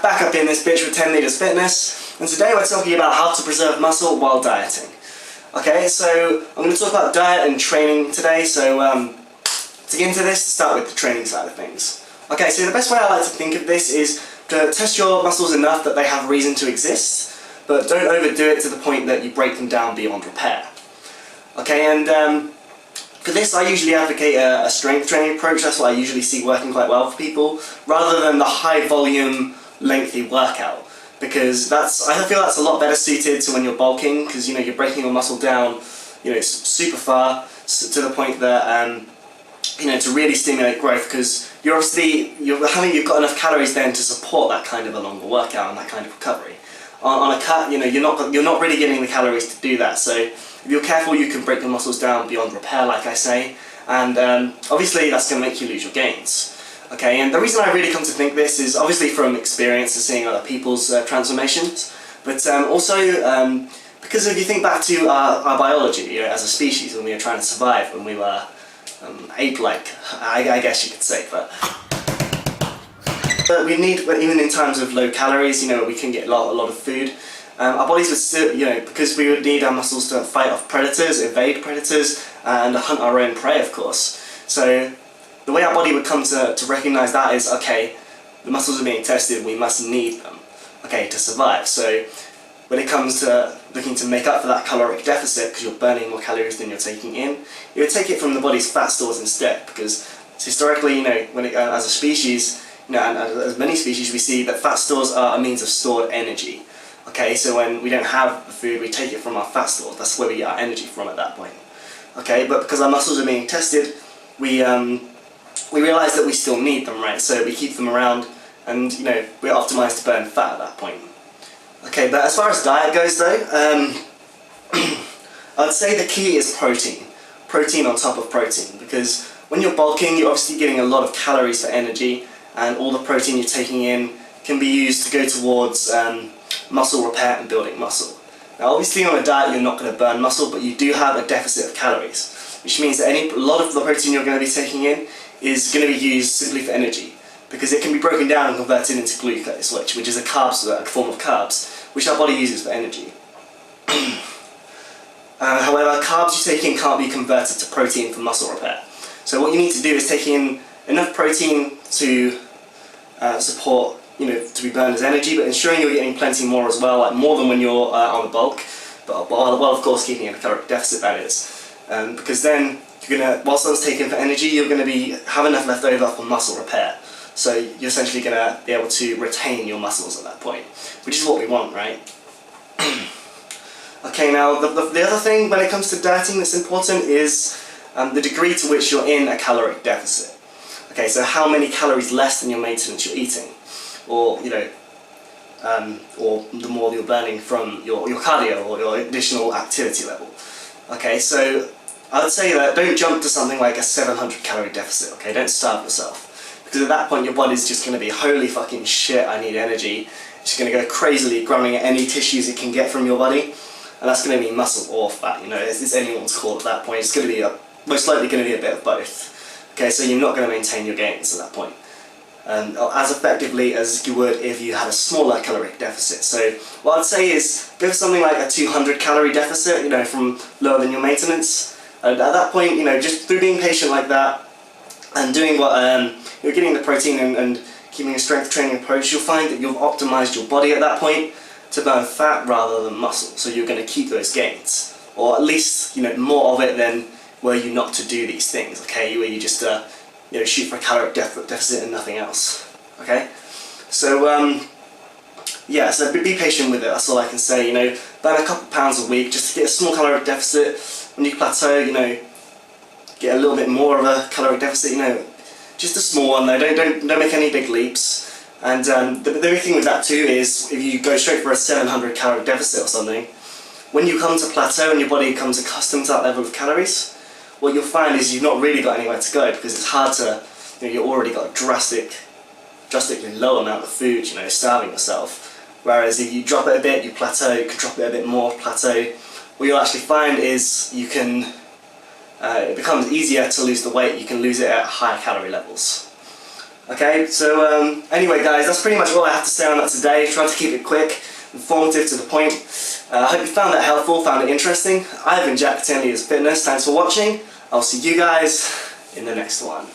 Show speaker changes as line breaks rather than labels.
back up in this bitch with 10 Liters Fitness, and today we're talking about how to preserve muscle while dieting. Okay, so I'm going to talk about diet and training today, so to get into this, to start with the training side of things. Okay, so the best way I like to think of this is to test your muscles enough that they have reason to exist, but don't overdo it to the point that you break them down beyond repair. Okay, and for this I usually advocate a strength training approach. That's what I usually see working quite well for people, rather than the high volume, lengthy workout. Because I feel that's a lot better suited to when you're bulking, because you're breaking your muscle down, super far to the point that to really stimulate growth, because you've got enough calories then to support that kind of a longer workout and that kind of recovery. On a cut, you're not really getting the calories to do that. So if you're careful, you can break your muscles down beyond repair, like I say, and obviously that's going to make you lose your gains. Okay, and the reason I really come to think this is obviously from experience of seeing other people's transformations, but also because if you think back to our biology as a species when we were trying to survive, when we were ape-like, I guess you could say, but we need, even in times of low calories, we can get a lot of food. Our bodies would still, because we would need our muscles to fight off predators, evade predators, and hunt our own prey, of course. So the way our body would come to recognise that is, okay, the muscles are being tested, we must need them, okay, to survive. So when it comes to looking to make up for that caloric deficit, because you're burning more calories than you're taking in, you would take it from the body's fat stores instead, because historically, as a species, and as many species, we see that fat stores are a means of stored energy. Okay, so when we don't have the food, we take it from our fat stores. That's where we get our energy from at that point. Okay, but because our muscles are being tested, we realise that we still need them, right? So we keep them around, and we're optimised to burn fat at that point. Okay, but as far as diet goes, though, I'd say the key is protein. Protein on top of protein, because when you're bulking, you're obviously getting a lot of calories for energy, and all the protein you're taking in can be used to go towards muscle repair and building muscle. Now obviously on a diet you're not going to burn muscle, but you do have a deficit of calories, which means that a lot of the protein you're going to be taking in is going to be used simply for energy, because it can be broken down and converted into glucose, which is a form of carbs, which our body uses for energy. However, carbs you take in can't be converted to protein for muscle repair. So what you need to do is take in enough protein to support, to be burned as energy, but ensuring you're getting plenty more as well, like more than when you're on the bulk, but while of course keeping a caloric deficit, that is. Because then whilst that's taken for energy, you're going to have enough left over for muscle repair. So you're essentially going to be able to retain your muscles at that point, which is what we want, right? Okay, now the other thing when it comes to dieting that's important is the degree to which you're in a caloric deficit. Okay, so how many calories less than your maintenance you're eating, or or the more you're burning from your cardio or your additional activity level. Okay, so I would say that don't jump to something like a 700 calorie deficit. Okay, don't starve yourself, because at that point your body's just going to be, holy fucking shit, I need energy. It's going to go crazily grabbing at any tissues it can get from your body, and that's going to be muscle or fat. It's anyone's call at that point. It's going to be most likely going to be a bit of both. Okay, so you're not going to maintain your gains at that point as effectively as you would if you had a smaller caloric deficit. So what I'd say is go for something like a 200 calorie deficit, from lower than your maintenance. And at that point, just through being patient like that and doing what you're getting the protein and keeping a strength training approach, you'll find that you've optimized your body at that point to burn fat rather than muscle. So you're going to keep those gains, or at least more of it than were you not to do these things, okay? Where you just shoot for a caloric deficit and nothing else, okay? So yeah, so be patient with it. That's all I can say. Burn a couple pounds a week just to get a small caloric deficit. When you plateau, get a little bit more of a caloric deficit. Just a small one though. Don't make any big leaps. And the big thing with that too is if you go straight for a 700 calorie deficit or something, when you come to plateau and your body becomes accustomed to that level of calories, what you'll find is you've not really got anywhere to go, because it's hard to, you've already got a drastically low amount of food, starving yourself. Whereas if you drop it a bit, you plateau, you can drop it a bit more, plateau. What you'll actually find is it becomes easier to lose the weight, you can lose it at higher calorie levels. Okay, so anyway guys, that's pretty much all I have to say on that today. Trying to keep it quick, informative, to the point. I hope you found that helpful, found it interesting. I've been Jack, 10 Leaders Fitness. Thanks for watching. I'll see you guys in the next one.